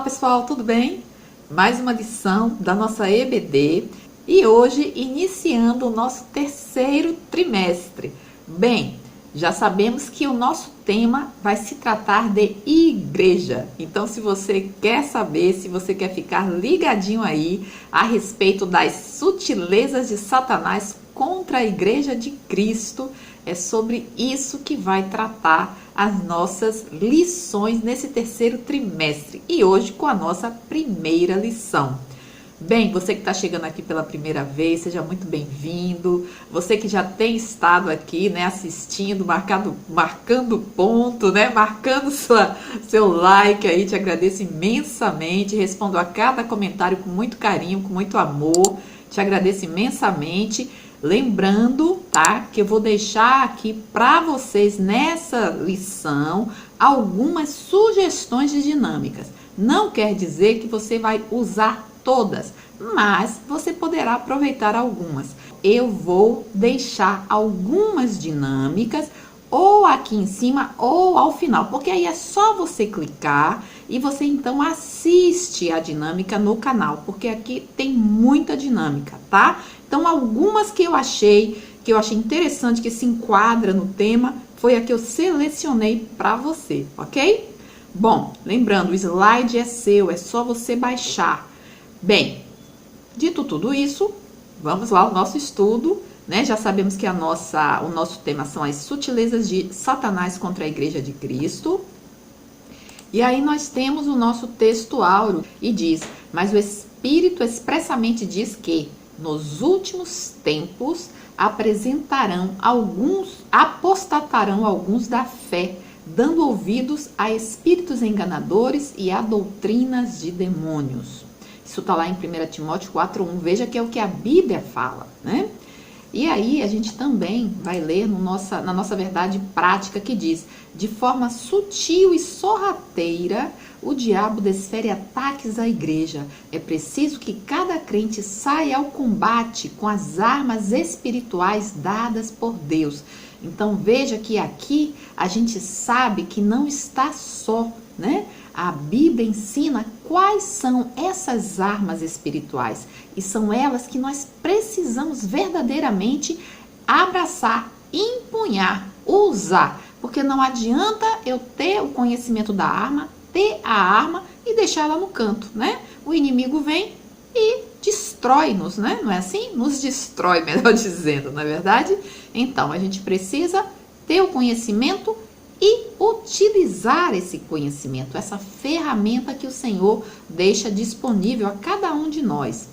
Olá pessoal, tudo bem? Mais uma lição da nossa EBD e hoje iniciando o nosso terceiro trimestre. Bem, já sabemos que o nosso tema vai se tratar de igreja. Então, se você quer saber, se você quer ficar ligadinho aí a respeito das sutilezas de Satanás contra a igreja de Cristo, é sobre isso que vai tratar as nossas lições nesse terceiro trimestre e hoje com a nossa primeira lição. Bem, você que está chegando aqui pela primeira vez, seja muito bem-vindo. Você que já tem estado aqui, né, assistindo, marcando ponto, né, marcando seu like aí, te agradeço imensamente. Respondo a cada comentário com muito carinho, com muito amor. Te agradeço imensamente. Lembrando, tá, que eu vou deixar aqui para vocês nessa lição algumas sugestões de dinâmicas. Não quer dizer que você vai usar todas, mas você poderá aproveitar algumas. Eu vou deixar algumas dinâmicas ou aqui em cima ou ao final, porque aí é só você clicar e você então assiste a dinâmica no canal, porque aqui tem muita dinâmica, tá? Então algumas que eu achei interessante, que se enquadra no tema, foi a que eu selecionei para você, ok? Bom, lembrando, o slide é seu, é só você baixar. Bem, dito tudo isso, vamos lá ao nosso estudo, né? Já sabemos que o nosso tema são as sutilezas de Satanás contra a Igreja de Cristo. E aí nós temos o nosso texto áureo e diz: mas o Espírito expressamente diz que nos últimos tempos apostatarão alguns da fé, dando ouvidos a espíritos enganadores e a doutrinas de demônios. Isso está lá em 1 Timóteo 4:1. Veja que é o que a Bíblia fala, né? E aí a gente também vai ler na nossa verdade prática que diz: de forma sutil e sorrateira, o diabo desfere ataques à igreja. É preciso que cada crente saia ao combate com as armas espirituais dadas por Deus. Então veja que aqui a gente sabe que não está só, né? A Bíblia ensina quais são essas armas espirituais e são elas que nós precisamos verdadeiramente abraçar, empunhar, usar, porque não adianta eu ter o conhecimento da arma, ter a arma e deixar ela no canto, né? O inimigo vem e destrói-nos, né? Não é assim? Nos destrói, melhor dizendo, não é verdade? Então, a gente precisa ter o conhecimento e utilizar esse conhecimento, essa ferramenta que o Senhor deixa disponível a cada um de nós.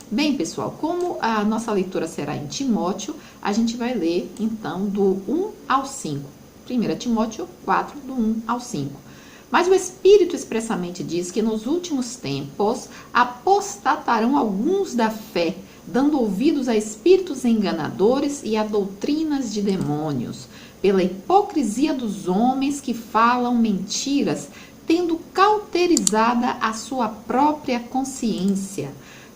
Bem, pessoal, como a nossa leitura será em Timóteo, a gente vai ler, então, do 1 ao 5. 1 Timóteo 4, do 1 ao 5. Mas o Espírito expressamente diz que nos últimos tempos apostatarão alguns da fé, dando ouvidos a espíritos enganadores e a doutrinas de demônios, pela hipocrisia dos homens que falam mentiras, tendo cauterizada a sua própria consciência,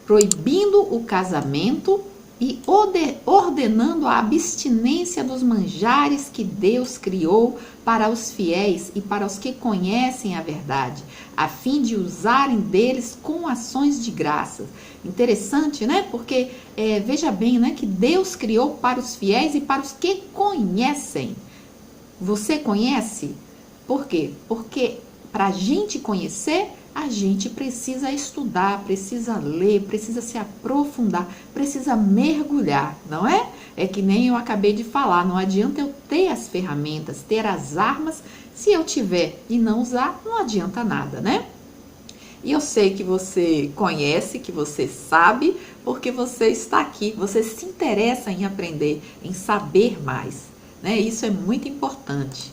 proibindo o casamento e ordenando a abstinência dos manjares que Deus criou para os fiéis e para os que conhecem a verdade, a fim de usarem deles com ações de graça. Interessante, né? Porque veja bem, né, que Deus criou para os fiéis e para os que conhecem. Você conhece? Por quê? Porque para a gente conhecer, a gente precisa estudar, precisa ler, precisa se aprofundar, precisa mergulhar, não é? É que nem eu acabei de falar, não adianta eu ter as ferramentas, ter as armas, se eu tiver e não usar, não adianta nada, né? E eu sei que você conhece, que você sabe, porque você está aqui, você se interessa em aprender, em saber mais, né? Isso é muito importante.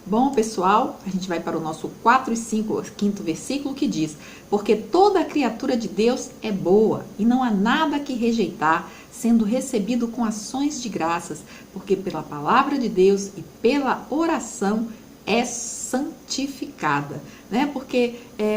Bom, pessoal, a gente vai para o nosso 4 e 5, quinto versículo, que diz: porque toda criatura de Deus é boa, e não há nada que rejeitar, sendo recebido com ações de graças, porque pela palavra de Deus e pela oração é santificada, né? Porque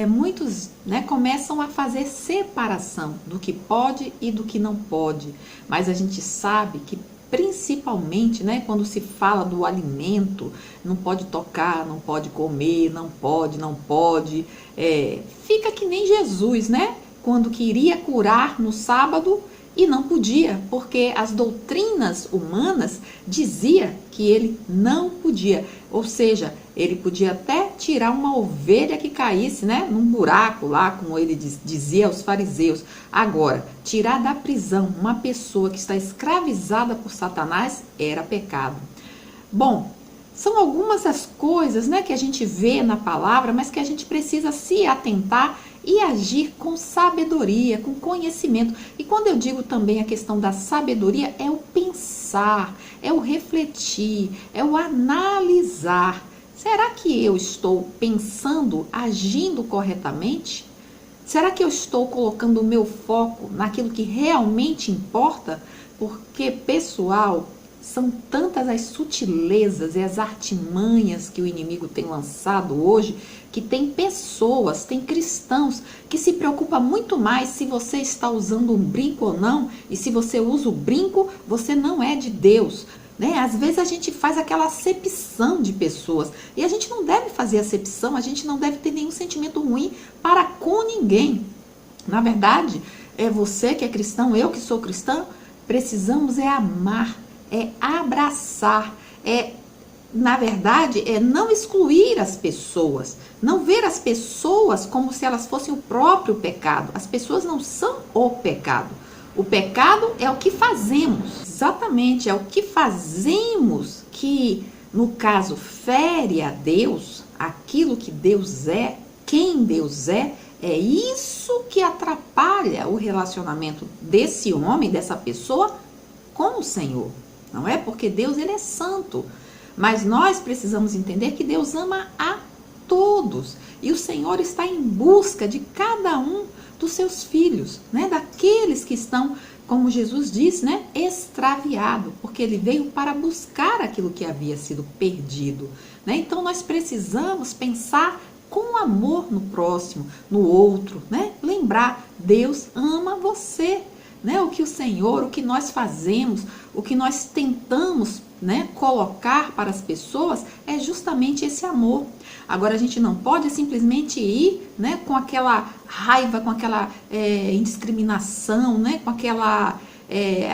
muitos, né, começam a fazer separação do que pode e do que não pode, mas a gente sabe que principalmente, né, quando se fala do alimento, não pode tocar, não pode comer, não pode, fica que nem Jesus, né, quando queria curar no sábado e não podia, porque as doutrinas humanas dizia que ele não podia, ou seja, ele podia até tirar uma ovelha que caísse, né, num buraco lá, como ele dizia aos fariseus. Agora, tirar da prisão uma pessoa que está escravizada por Satanás era pecado. Bom, são algumas das coisas, né, que a gente vê na palavra, mas que a gente precisa se atentar e agir com sabedoria, com conhecimento. E quando eu digo também a questão da sabedoria, é o pensar, é o refletir, é o analisar. Será que eu estou pensando, agindo corretamente? Será que eu estou colocando o meu foco naquilo que realmente importa? Porque, pessoal, são tantas as sutilezas e as artimanhas que o inimigo tem lançado hoje, que tem pessoas, tem cristãos que se preocupam muito mais se você está usando um brinco ou não, e se você usa o brinco, você não é de Deus. Né? Às vezes a gente faz aquela acepção de pessoas, e a gente não deve fazer acepção, a gente não deve ter nenhum sentimento ruim para com ninguém. Na verdade, é você que é cristão, eu que sou cristã, precisamos amar, abraçar, na verdade, não excluir as pessoas, não ver as pessoas como se elas fossem o próprio pecado. As pessoas não são o pecado. O pecado é o que fazemos, exatamente, é o que fazemos que, no caso, fere a Deus, aquilo que Deus é, quem Deus é isso que atrapalha o relacionamento desse homem, dessa pessoa, com o Senhor. Não é? Porque Deus, ele é santo. Mas nós precisamos entender que Deus ama a todos. E o Senhor está em busca de cada um dos seus filhos, né? Daqueles que estão, como Jesus diz, né? Extraviado. Porque ele veio para buscar aquilo que havia sido perdido. Né? Então nós precisamos pensar com amor no próximo, no outro. Né? Lembrar, Deus ama você. Né? O que o Senhor, o que nós fazemos, o que nós tentamos, né, colocar para as pessoas é justamente esse amor. Agora a gente não pode simplesmente ir, né, com aquela raiva, com aquela indiscriminação, né, com aquela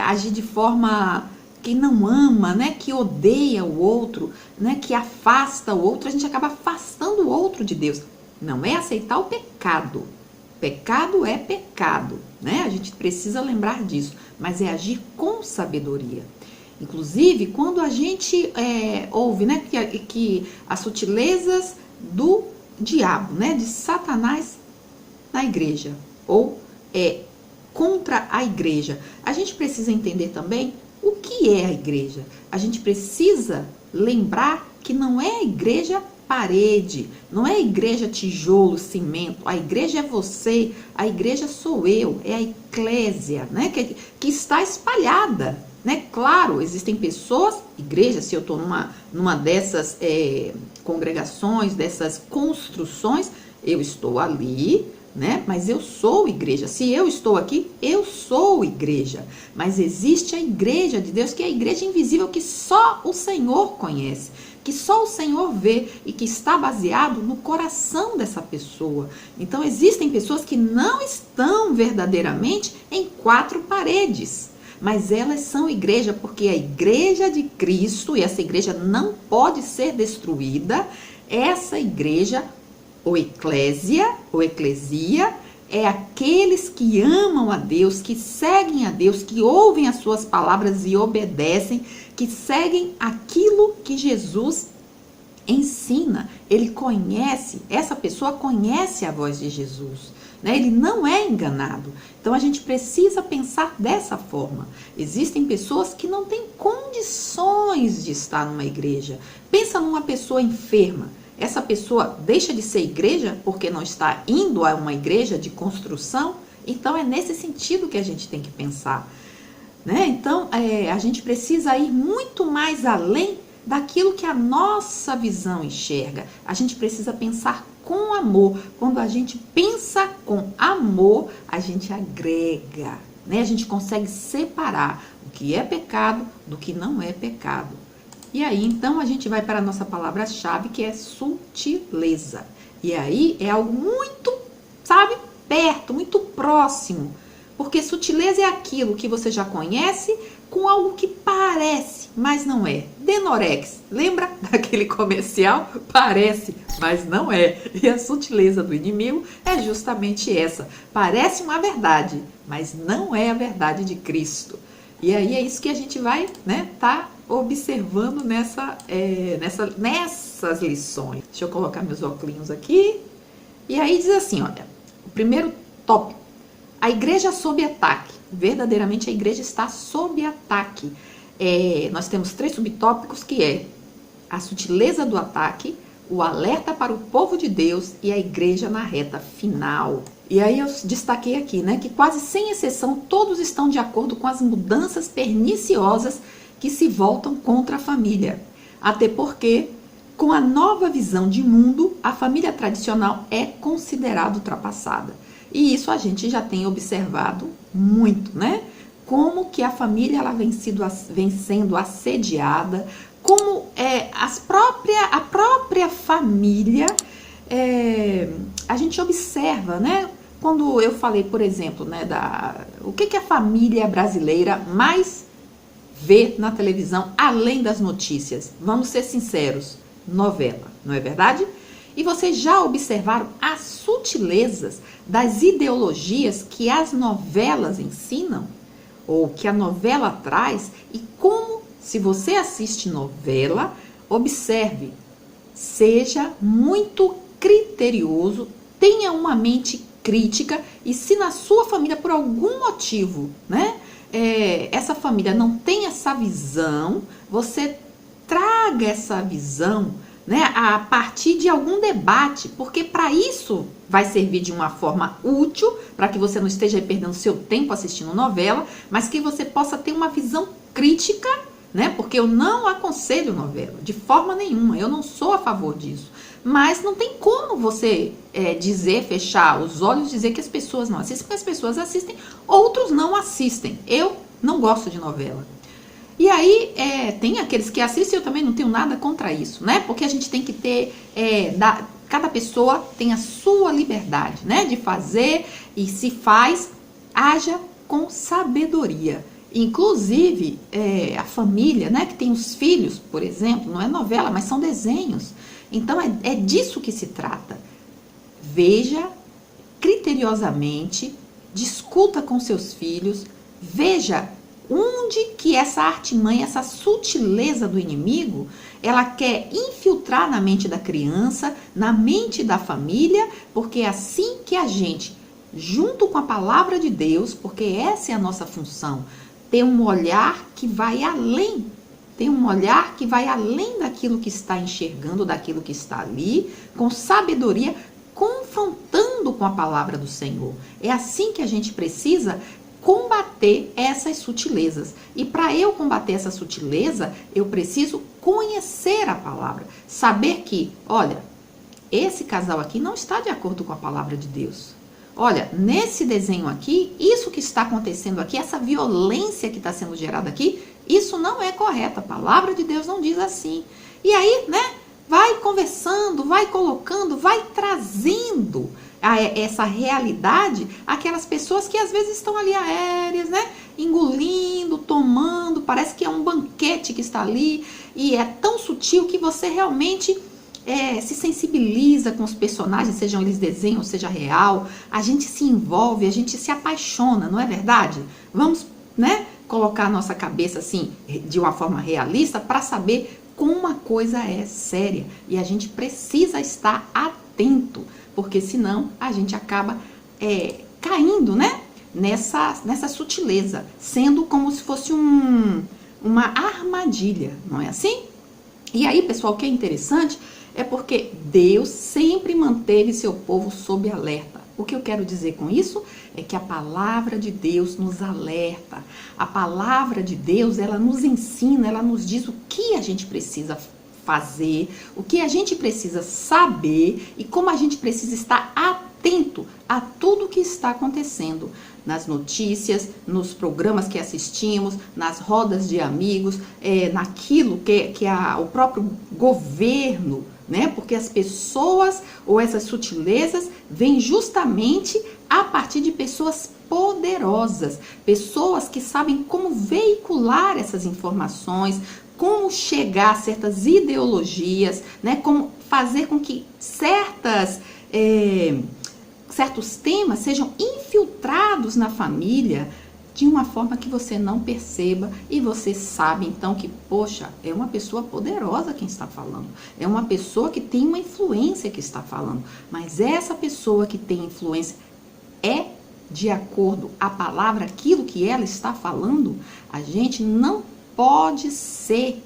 agir de forma que não ama, né, que odeia o outro, né, que afasta o outro. A gente acaba afastando o outro de Deus. Não é aceitar o pecado. Pecado é pecado, né? A gente precisa lembrar disso, mas é agir com sabedoria. Inclusive, quando a gente ouve, né, que as sutilezas do diabo, né, de Satanás na igreja, ou contra a igreja, a gente precisa entender também o que é a igreja. A gente precisa lembrar que não é a igreja parede, não é a igreja tijolo, cimento. A igreja é você, a igreja sou eu, é a eclésia, né, que está espalhada. Né? Claro, existem pessoas, igreja, se eu estou numa dessas congregações, dessas construções, eu estou ali, né? Mas eu sou igreja. Se eu estou aqui, eu sou igreja. Mas existe a igreja de Deus, que é a igreja invisível, que só o Senhor conhece, que só o Senhor vê e que está baseado no coração dessa pessoa. Então, existem pessoas que não estão verdadeiramente em quatro paredes, mas elas são igreja, porque a igreja de Cristo, e essa igreja não pode ser destruída, essa igreja, ou eclésia, ou eclesia, é aqueles que amam a Deus, que seguem a Deus, que ouvem as suas palavras e obedecem, que seguem aquilo que Jesus ensina. Ele conhece, essa pessoa conhece a voz de Jesus. Ele não é enganado. Então a gente precisa pensar dessa forma. Existem pessoas que não têm condições de estar numa igreja. Pensa numa pessoa enferma. Essa pessoa deixa de ser igreja porque não está indo a uma igreja de construção? Então é nesse sentido que a gente tem que pensar. Então a gente precisa ir muito mais além daquilo que a nossa visão enxerga. A gente precisa pensar com amor. Quando a gente pensa com amor, a gente agrega, né? A gente consegue separar o que é pecado do que não é pecado. E aí, então, a gente vai para a nossa palavra-chave, que é sutileza. E aí é algo muito, sabe, perto, muito próximo. Porque sutileza é aquilo que você já conhece com algo que parece, mas não é. Denorex, lembra daquele comercial? Parece, mas não é. E a sutileza do inimigo é justamente essa. Parece uma verdade, mas não é a verdade de Cristo. E aí é isso que a gente vai, né, tá observando nessas lições. Deixa eu colocar meus óculos aqui. E aí diz assim, olha, o primeiro tópico: a igreja sob ataque. Verdadeiramente a igreja está sob ataque. Nós temos 3 subtópicos, que é a sutileza do ataque, o alerta para o povo de Deus e a igreja na reta final. E aí eu destaquei aqui, né, que quase sem exceção todos estão de acordo com as mudanças perniciosas que se voltam contra a família. Até porque, com a nova visão de mundo, a família tradicional é considerada ultrapassada. E isso a gente já tem observado muito, né? Como que a família ela vem sendo assediada, como a própria família, a gente observa, né? Quando eu falei, por exemplo, né, o que a família brasileira mais vê na televisão, além das notícias? Vamos ser sinceros, novela, não é verdade? E vocês já observaram as sutilezas das ideologias que as novelas ensinam? Ou que a novela traz? E como, se você assiste novela, observe, seja muito criterioso, tenha uma mente crítica, e se na sua família, por algum motivo, né, essa família não tem essa visão, você traga essa visão, né, a partir de algum debate, porque para isso vai servir de uma forma útil, para que você não esteja perdendo seu tempo assistindo novela, mas que você possa ter uma visão crítica, né, porque eu não aconselho novela, de forma nenhuma, eu não sou a favor disso. Mas não tem como você fechar os olhos e dizer que as pessoas não assistem, porque as pessoas assistem, outros não assistem. Eu não gosto de novela. E aí, tem aqueles que assistem, eu também não tenho nada contra isso, né? Porque a gente tem que ter, cada pessoa tem a sua liberdade, né? De fazer, e se faz, haja com sabedoria. Inclusive, a família, né? Que tem os filhos, por exemplo, não é novela, mas são desenhos. Então, é disso que se trata. Veja criteriosamente, discuta com seus filhos, veja onde que essa artimanha, essa sutileza do inimigo, ela quer infiltrar na mente da criança, na mente da família, porque é assim que a gente, junto com a palavra de Deus, porque essa é a nossa função, ter um olhar que vai além, daquilo que está enxergando, daquilo que está ali, com sabedoria, confrontando com a palavra do Senhor. É assim que a gente precisa combater essas sutilezas. E para eu combater essa sutileza, eu preciso conhecer a palavra. Saber que, olha, esse casal aqui não está de acordo com a palavra de Deus. Olha, nesse desenho aqui, isso que está acontecendo aqui, essa violência que está sendo gerada aqui, isso não é correto. A palavra de Deus não diz assim. E aí, né, vai conversando, vai colocando, vai trazendo essa realidade aquelas pessoas que às vezes estão ali aéreas, né, engolindo, tomando, parece que é um banquete que está ali, e é tão sutil que você realmente se sensibiliza com os personagens, sejam eles desenho ou seja real, a gente se envolve, a gente se apaixona, não é verdade? Vamos, né, colocar a nossa cabeça assim, de uma forma realista, para saber como uma coisa é séria, e a gente precisa estar atento, porque senão a gente acaba caindo, né, nessa sutileza, sendo como se fosse uma armadilha, não é assim? E aí, pessoal, o que é interessante é porque Deus sempre manteve seu povo sob alerta. O que eu quero dizer com isso é que a palavra de Deus nos alerta. A palavra de Deus, ela nos ensina, ela nos diz o que a gente precisa fazer, o que a gente precisa saber e como a gente precisa estar atento a tudo que está acontecendo. nas notícias, nos programas que assistimos, nas rodas de amigos, naquilo que o próprio governo, né? Porque as pessoas ou essas sutilezas vêm justamente a partir de pessoas poderosas, pessoas que sabem como veicular essas informações, como chegar a certas ideologias, né? Como fazer com que certos temas sejam infiltrados na família de uma forma que você não perceba e você sabe então que, poxa, é uma pessoa poderosa quem está falando, é uma pessoa que tem uma influência que está falando, mas essa pessoa que tem influência é de acordo à palavra, aquilo que ela está falando. A gente não pode ser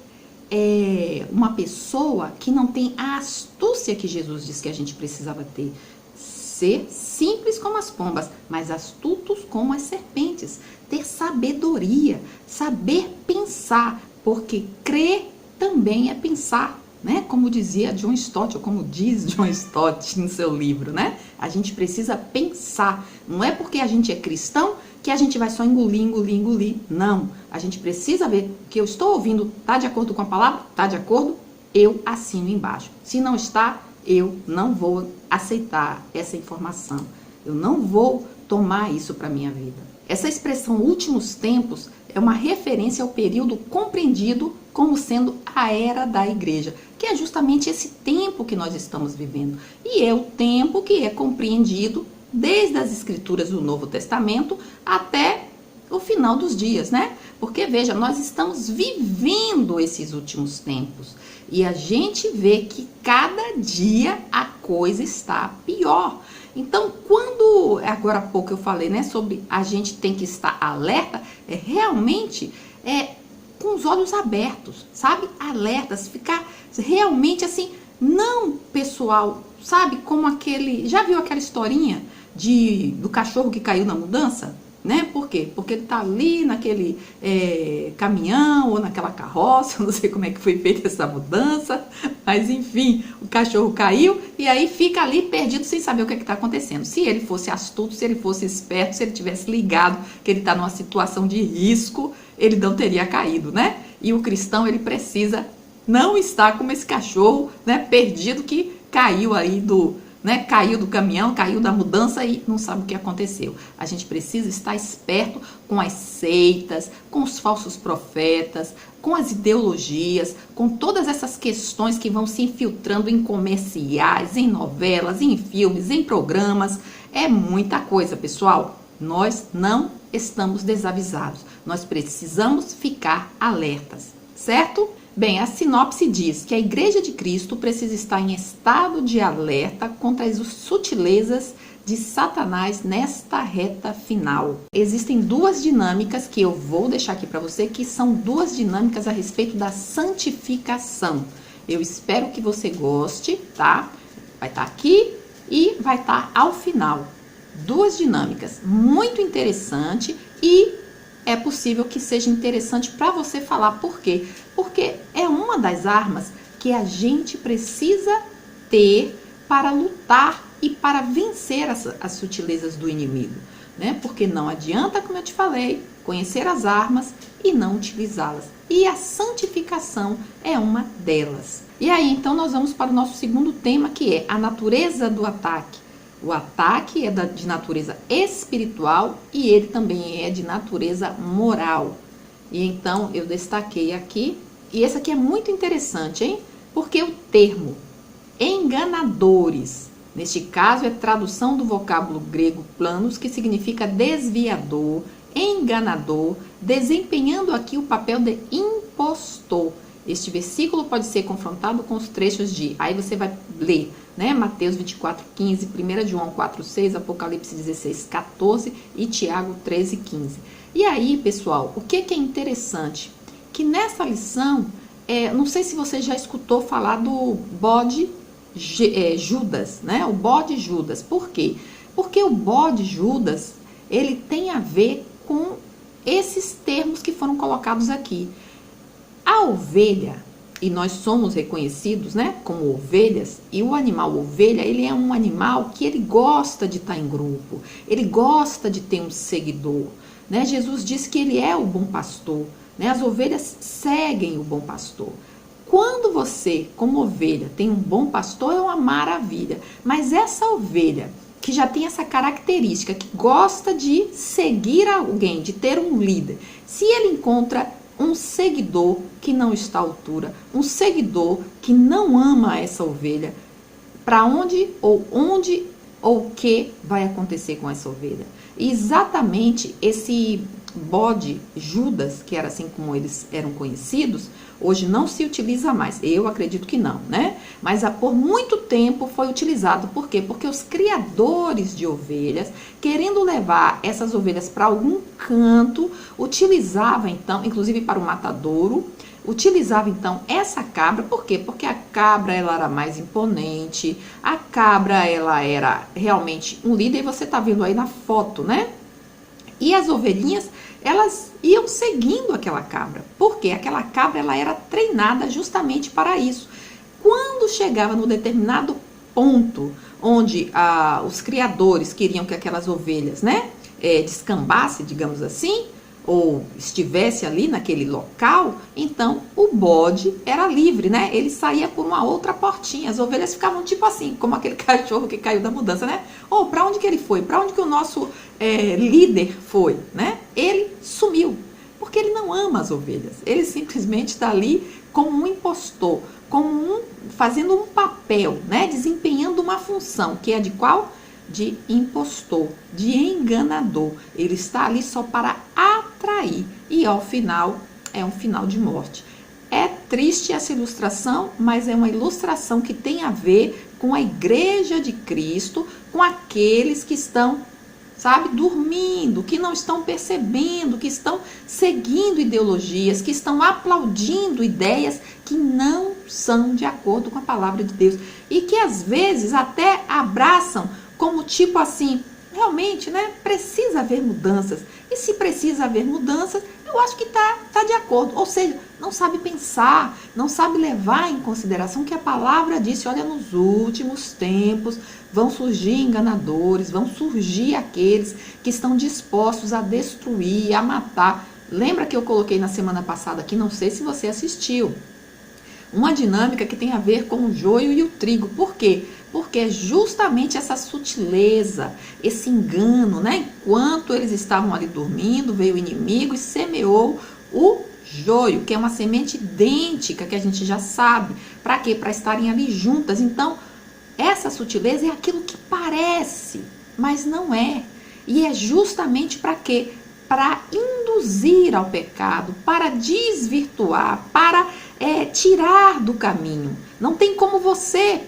uma pessoa que não tem a astúcia que Jesus disse que a gente precisava ter. Ser simples como as pombas, mas astutos como as serpentes. Ter sabedoria, saber pensar, porque crer também é pensar, né? Como dizia John Stott, ou como diz John Stott no seu livro, né? A gente precisa pensar. Não é porque a gente é cristão que a gente vai só engolir. Não. A gente precisa ver o que eu estou ouvindo está de acordo com a palavra? Está de acordo? Eu assino embaixo. Se não está, eu não vou aceitar essa informação. Eu não vou tomar isso para a minha vida. Essa expressão últimos tempos é uma referência ao período compreendido como sendo a era da igreja, que é justamente esse tempo que nós estamos vivendo. E é o tempo que é compreendido desde as escrituras do Novo Testamento até o final dos dias, né? Porque, veja, nós estamos vivendo esses últimos tempos e a gente vê que cada dia a coisa está pior. Então, quando, agora há pouco eu falei, né, sobre a gente tem que estar alerta, realmente com os olhos abertos, sabe? Alertas, ficar realmente assim, não, pessoal, sabe? Como já viu aquela historinha do cachorro que caiu na mudança? Né? Por quê? Porque ele tá ali naquele caminhão ou naquela carroça, eu não sei como é que foi feita essa mudança, mas enfim, o cachorro caiu e aí fica ali perdido sem saber o que está acontecendo. Se ele fosse astuto, se ele fosse esperto, se ele tivesse ligado que ele está numa situação de risco, ele não teria caído, né? E o cristão, ele precisa não estar como esse cachorro, né, perdido que caiu aí caiu do caminhão, caiu da mudança e não sabe o que aconteceu. A gente precisa estar esperto com as seitas, com os falsos profetas, com as ideologias, com todas essas questões que vão se infiltrando em comerciais, em novelas, em filmes, em programas. É muita coisa, pessoal. Nós não estamos desavisados. Nós precisamos ficar alertas, certo? Bem, a sinopse diz que a Igreja de Cristo precisa estar em estado de alerta contra as sutilezas de Satanás nesta reta final. Existem duas dinâmicas que eu vou deixar aqui para você, que são duas dinâmicas a respeito da santificação. Eu espero que você goste, tá? Vai estar aqui e vai estar ao final. Duas dinâmicas muito interessante e é possível que seja interessante para você falar. Por quê? Porque é uma das armas que a gente precisa ter para lutar e para vencer as sutilezas do inimigo, né? Porque não adianta, como eu te falei, conhecer as armas e não utilizá-las. E a santificação é uma delas. E aí, então, nós vamos para o nosso segundo tema, que é a natureza do ataque. O ataque é de natureza espiritual e ele também é de natureza moral. E então eu destaquei aqui, e esse aqui é muito interessante, hein? Porque o termo enganadores, neste caso é tradução do vocábulo grego planos, que significa desviador, enganador, desempenhando aqui o papel de impostor. Este versículo pode ser confrontado com os trechos aí você vai ler, né? Mateus 24:15, 1 João 4:6, Apocalipse 16:14 e Tiago 13:15. E aí, pessoal, o que é interessante? Que nessa lição, não sei se você já escutou falar do bode Judas, né? O bode Judas. Por quê? Porque o bode Judas, ele tem a ver com esses termos que foram colocados aqui. A ovelha, e nós somos reconhecidos, né, como ovelhas, e o animal ovelha, ele é um animal que ele gosta de estar em grupo, ele gosta de ter um seguidor, né? Jesus disse que ele é o bom pastor, né? As ovelhas seguem o bom pastor. Quando você, como ovelha, tem um bom pastor, é uma maravilha, mas essa ovelha que já tem essa característica, que gosta de seguir alguém, de ter um líder, se ele encontra um seguidor que não está à altura, um seguidor que não ama essa ovelha, para onde ou o que vai acontecer com essa ovelha? E exatamente esse bode Judas, que era assim como eles eram conhecidos, hoje não se utiliza mais. Eu acredito que não, né? Mas por muito tempo foi utilizado. Por quê? Porque os criadores de ovelhas, querendo levar essas ovelhas para algum canto, utilizavam então, inclusive para o matadouro, utilizava então essa cabra. Por quê? Porque a cabra ela era mais imponente, a cabra ela era realmente um líder, e você está vendo aí na foto, né? E as ovelhinhas, elas iam seguindo aquela cabra. Por quê? Aquela cabra ela era treinada justamente para isso. Quando chegava no determinado ponto onde os criadores queriam que aquelas ovelhas, né, descambasse, digamos assim, ou estivesse ali naquele local, então o bode era livre, né? Ele saía por uma outra portinha. As ovelhas ficavam tipo assim, como aquele cachorro que caiu da mudança, né? Ou para onde que ele foi? Para onde que o nosso líder foi, né? Ele sumiu, porque ele não ama as ovelhas. Ele simplesmente está ali como um impostor, fazendo um papel, né? Desempenhando uma função, que é de qual? De impostor, de enganador. Ele está ali só para atrair, e ao final é um final de morte. É triste essa ilustração, mas é uma ilustração que tem a ver com a igreja de Cristo, com aqueles que estão, sabe, dormindo, que não estão percebendo, que estão seguindo ideologias, que estão aplaudindo ideias que não são de acordo com a palavra de Deus, e que às vezes até abraçam como tipo assim, realmente, né, precisa haver mudanças. E se precisa haver mudanças, eu acho que tá de acordo. Ou seja, não sabe pensar, não sabe levar em consideração que a palavra disse, olha, nos últimos tempos vão surgir enganadores, vão surgir aqueles que estão dispostos a destruir, a matar. Lembra que eu coloquei na semana passada aqui, não sei se você assistiu, uma dinâmica que tem a ver com o joio e o trigo. Por quê? Porque é justamente essa sutileza, esse engano, né? Enquanto eles estavam ali dormindo, veio o inimigo e semeou o joio, que é uma semente idêntica, que a gente já sabe. Para quê? Para estarem ali juntas. Então, essa sutileza é aquilo que parece, mas não é. E é justamente para quê? Para induzir ao pecado, para desvirtuar, para tirar do caminho. Não tem como você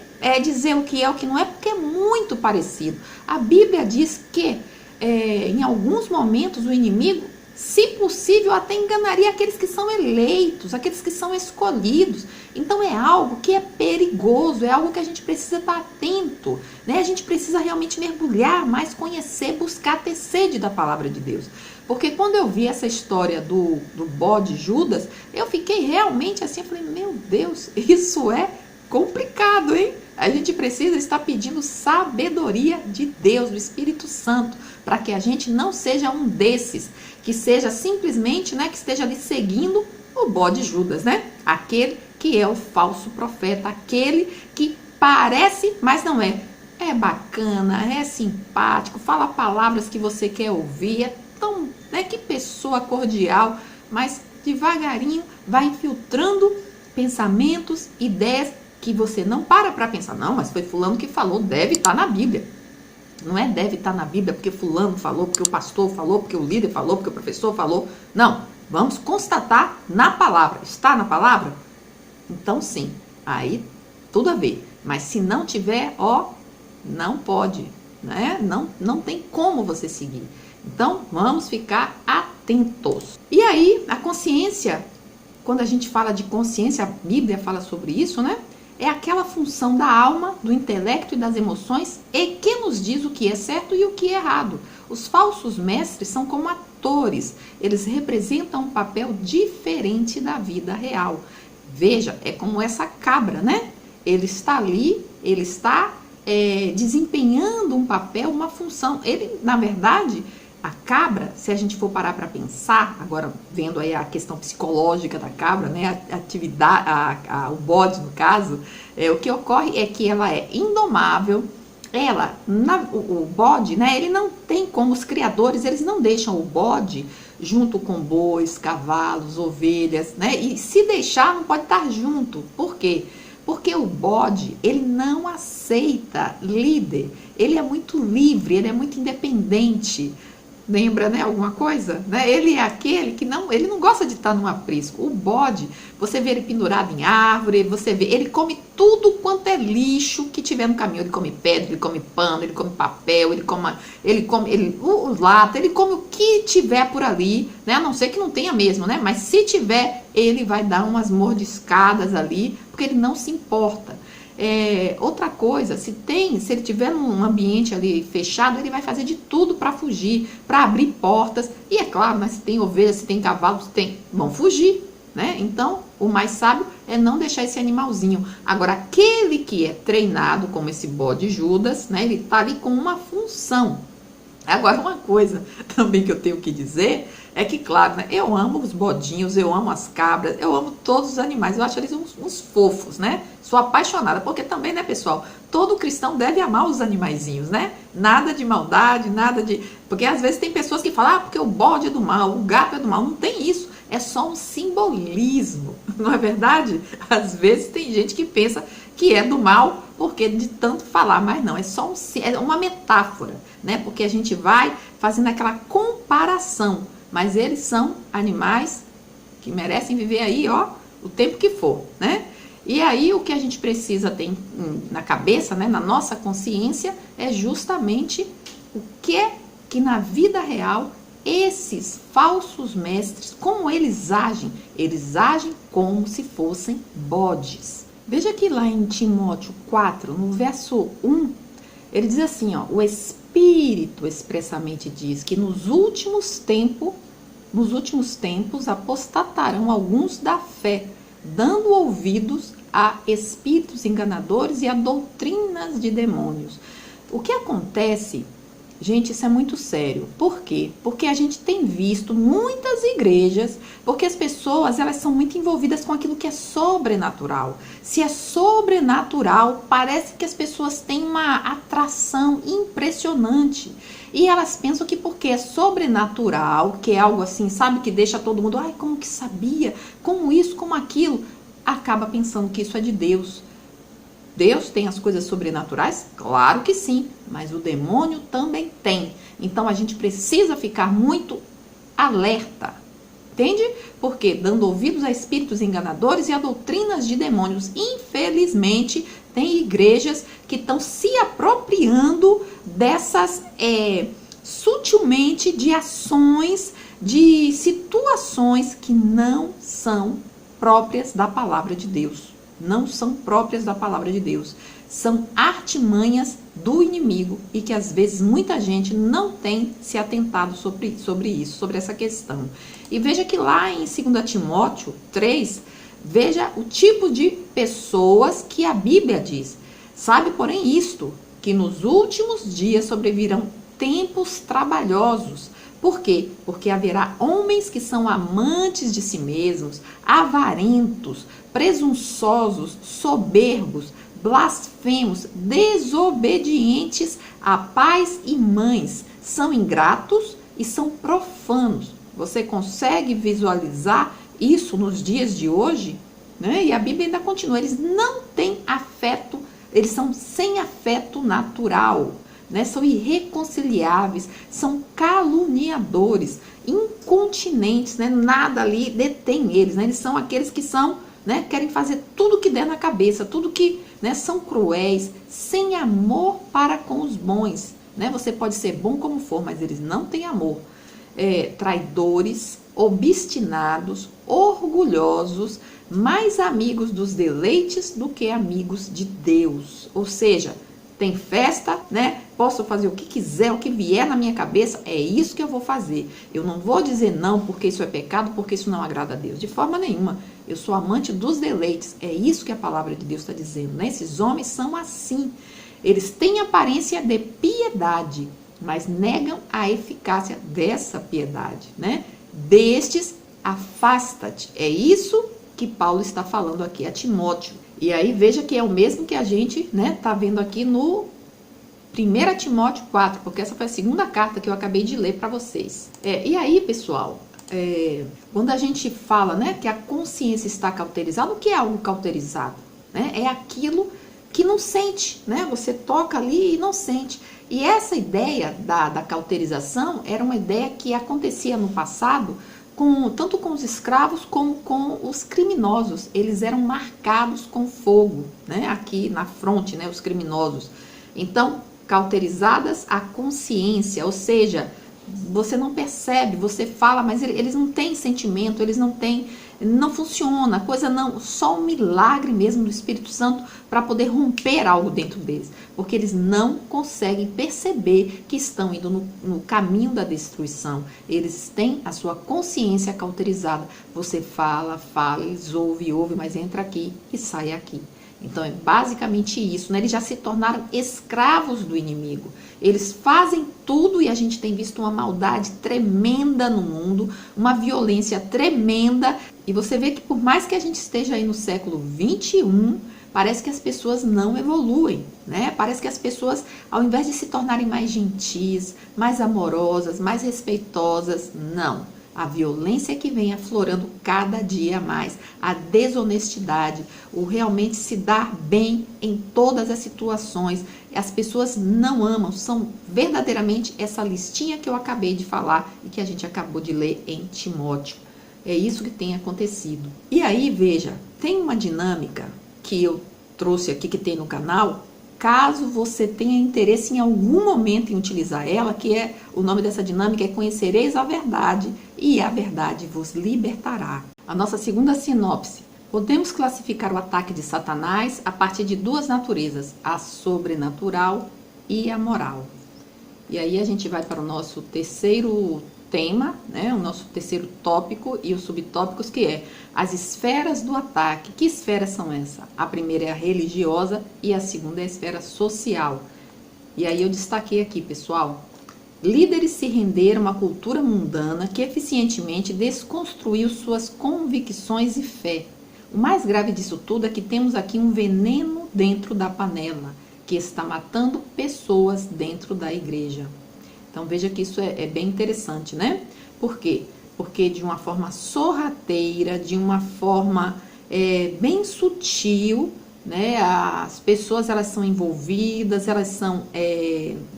dizer o que é o que não é, porque é muito parecido. A Bíblia diz que em alguns momentos o inimigo, se possível, até enganaria aqueles que são eleitos, aqueles que são escolhidos. Então é algo que é perigoso, é algo que a gente precisa estar atento, né? A gente precisa realmente mergulhar, mais conhecer, buscar ter sede da palavra de Deus. Porque quando eu vi essa história do bode Judas, eu fiquei realmente assim, eu falei, meu Deus, isso é complicado, hein? A gente precisa estar pedindo sabedoria de Deus, do Espírito Santo, para que a gente não seja um desses, que seja simplesmente, né, que esteja ali seguindo o bode Judas, né? Aquele que é o falso profeta, aquele que parece, mas não é. É bacana, é simpático, fala palavras que você quer ouvir, é tão, né, que pessoa cordial, mas devagarinho vai infiltrando pensamentos, ideias que você não para pensar. Não, mas foi fulano que falou, deve estar na Bíblia. Não é deve estar na Bíblia porque fulano falou, porque o pastor falou, porque o líder falou, porque o professor falou. Não, vamos constatar na palavra. Está na palavra? Então sim, aí tudo a ver. Mas se não tiver, não pode, né? Não tem como você seguir. Então vamos ficar atentos. E aí a consciência, quando a gente fala de consciência, a Bíblia fala sobre isso, né? É aquela função da alma, do intelecto e das emoções e que nos diz o que é certo e o que é errado. Os falsos mestres são como atores, eles representam um papel diferente da vida real. Veja, é como essa cabra, né? Ele está ali, ele está desempenhando um papel, uma função. Ele, na verdade, a cabra, se a gente for parar para pensar, agora vendo aí a questão psicológica da cabra, né? A atividade, o bode no caso, o que ocorre é que ela é indomável. O bode, né? Ele não tem como, os criadores, eles não deixam o bode junto com bois, cavalos, ovelhas, né? E se deixar, não pode estar junto. Por quê? Porque o bode, ele não aceita líder. Ele é muito livre, ele é muito independente. Lembra, né, alguma coisa? Né? Ele é aquele que ele não gosta de estar num aprisco. O bode, você vê ele pendurado em árvore, você vê, ele come tudo quanto é lixo que tiver no caminho. Ele come pedra, ele come pano, ele come papel, ele come o lata, ele come o que tiver por ali, né? A não ser que não tenha mesmo, né? Mas se tiver, ele vai dar umas mordiscadas ali, porque ele não se importa. Outra coisa, se ele tiver num ambiente ali fechado, ele vai fazer de tudo para fugir, para abrir portas. E é claro, né, se tem ovelhas, se tem cavalos, vão fugir, né? Então, o mais sábio é não deixar esse animalzinho. Agora, aquele que é treinado, como esse bode Judas, né, ele tá ali com uma função. Agora, uma coisa também que eu tenho que dizer é que, claro, né, eu amo os bodinhos, eu amo as cabras, eu amo todos os animais, eu acho eles uns fofos, né? Sou apaixonada, porque também, né, pessoal, todo cristão deve amar os animaizinhos, né? Nada de maldade, nada de... Porque às vezes tem pessoas que falam, porque o bode é do mal, o gato é do mal. Não tem isso, é só um simbolismo, não é verdade? Às vezes tem gente que pensa que é do mal, porque de tanto falar, mas não, é uma metáfora, né? Porque a gente vai fazendo aquela comparação, mas eles são animais que merecem viver aí, ó, o tempo que for, né? E aí o que a gente precisa ter na cabeça, né, na nossa consciência, é justamente o que na vida real esses falsos mestres, como eles agem? Eles agem como se fossem bodes. Veja que lá em Timóteo 4, no verso 1, ele diz assim, ó, o Espírito expressamente diz que nos últimos tempos apostatarão alguns da fé, dando ouvidos a espíritos enganadores e a doutrinas de demônios. O que acontece, gente, isso é muito sério. Por quê? Porque a gente tem visto muitas igrejas, porque as pessoas, elas são muito envolvidas com aquilo que é sobrenatural. Se é sobrenatural, parece que as pessoas têm uma atração impressionante. E elas pensam que porque é sobrenatural, que é algo assim, sabe, que deixa todo mundo, ai, como que sabia? Como isso, como aquilo? Acaba pensando que isso é de Deus. Deus tem as coisas sobrenaturais? Claro que sim, mas o demônio também tem. Então a gente precisa ficar muito alerta, entende? Porque dando ouvidos a espíritos enganadores e a doutrinas de demônios, infelizmente, tem igrejas que estão se apropriando dessas, sutilmente, de ações, de situações que não são próprias da palavra de Deus. Não são próprias da palavra de Deus. São artimanhas do inimigo e que às vezes muita gente não tem se atentado sobre isso, sobre essa questão. E veja que lá em 2 Timóteo 3, veja o tipo de pessoas que a Bíblia diz. Sabe, porém, isto, que nos últimos dias sobrevirão tempos trabalhosos. Por quê? Porque haverá homens que são amantes de si mesmos, avarentos, presunçosos, soberbos, blasfemos, desobedientes a pais e mães, são ingratos e são profanos. Você consegue visualizar isso nos dias de hoje? Né? E a Bíblia ainda continua, eles não têm afeto, eles são sem afeto natural. Né, são irreconciliáveis, são caluniadores, incontinentes, né, nada ali detém eles, né, eles são aqueles que são, né, querem fazer tudo que der na cabeça, tudo que, né, são cruéis, sem amor para com os bons, né, você pode ser bom como for, mas eles não têm amor, traidores, obstinados, orgulhosos, mais amigos dos deleites do que amigos de Deus, ou seja, tem festa, né? Posso fazer o que quiser, o que vier na minha cabeça, é isso que eu vou fazer. Eu não vou dizer não porque isso é pecado, porque isso não agrada a Deus. De forma nenhuma. Eu sou amante dos deleites. É isso que a palavra de Deus está dizendo, né? Esses homens são assim. Eles têm aparência de piedade, mas negam a eficácia dessa piedade, né? Destes, afasta-te. É isso que Paulo está falando aqui a Timóteo. E aí veja que é o mesmo que a gente, né, tá vendo aqui no 1 Timóteo 4, porque essa foi a segunda carta que eu acabei de ler para vocês. E aí, pessoal, quando a gente fala, né, que a consciência está cauterizada, o que é algo cauterizado? Né? É aquilo que não sente, né? Você toca ali e não sente. E essa ideia da cauterização era uma ideia que acontecia no passado, tanto com os escravos como com os criminosos. Eles eram marcados com fogo, né? Aqui na fronte, né? Os criminosos. Então, cauterizadas a consciência, ou seja, você não percebe, você fala, mas eles não têm sentimento, eles não têm, não funciona, a coisa não, só um milagre mesmo do Espírito Santo para poder romper algo dentro deles, porque eles não conseguem perceber que estão indo no caminho da destruição. Eles têm a sua consciência cauterizada. Você fala, eles ouvem, mas entra aqui e sai aqui. Então é basicamente isso, né? Eles já se tornaram escravos do inimigo. Eles fazem tudo e a gente tem visto uma maldade tremenda no mundo, uma violência tremenda. E você vê que por mais que a gente esteja aí no século 21, parece que as pessoas não evoluem, né? Parece que as pessoas, ao invés de se tornarem mais gentis, mais amorosas, mais respeitosas, não. A violência que vem aflorando cada dia mais, a desonestidade, o realmente se dar bem em todas as situações. As pessoas não amam, são verdadeiramente essa listinha que eu acabei de falar e que a gente acabou de ler em Timóteo. É isso que tem acontecido. E aí, veja, tem uma dinâmica que eu trouxe aqui, que tem no canal, caso você tenha interesse em algum momento em utilizar ela, que é, o nome dessa dinâmica é conhecereis a verdade e a verdade vos libertará. A nossa segunda sinopse. Podemos classificar o ataque de Satanás a partir de duas naturezas, a sobrenatural e a moral. E aí a gente vai para o nosso terceiro tema, né, o nosso terceiro tópico e os subtópicos, que é as esferas do ataque. Que esferas são essas? A primeira é a religiosa e a segunda é a esfera social. E aí eu destaquei aqui, pessoal, líderes se renderam à cultura mundana que eficientemente desconstruiu suas convicções e fé. O mais grave disso tudo é que temos aqui um veneno dentro da panela, que está matando pessoas dentro da igreja. Então veja que isso é bem interessante, né? Por quê? Porque de uma forma sorrateira, de uma forma bem sutil, né? As pessoas, elas são envolvidas, elas são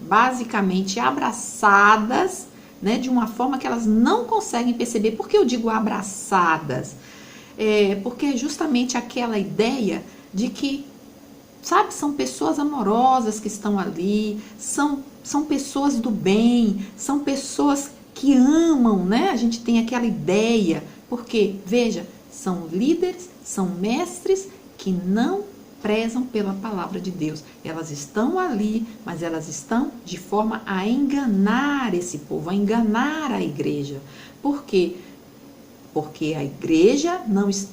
basicamente abraçadas, né? De uma forma que elas não conseguem perceber. Por que eu digo abraçadas? Porque é justamente aquela ideia de que, sabe, são pessoas amorosas que estão ali, são pessoas do bem, são pessoas que amam, né? A gente tem aquela ideia, porque, veja, são líderes, são mestres que não prezam pela palavra de Deus. Elas estão ali, mas elas estão de forma a enganar esse povo, a enganar a igreja. Por quê? Porque a igreja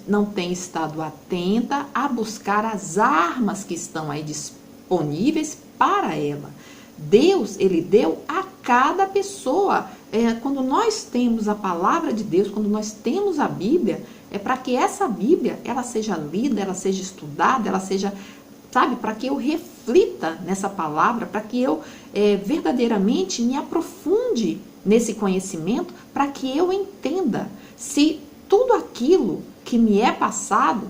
não tem estado atenta a buscar as armas que estão aí disponíveis para ela. Deus, ele deu a cada pessoa. Quando nós temos a palavra de Deus, quando nós temos a Bíblia, é para que essa Bíblia, ela seja lida, ela seja estudada, ela seja, sabe, para que eu reflita nessa palavra, para que eu verdadeiramente me aprofunde nesse conhecimento, para que eu entenda se tudo aquilo que me é passado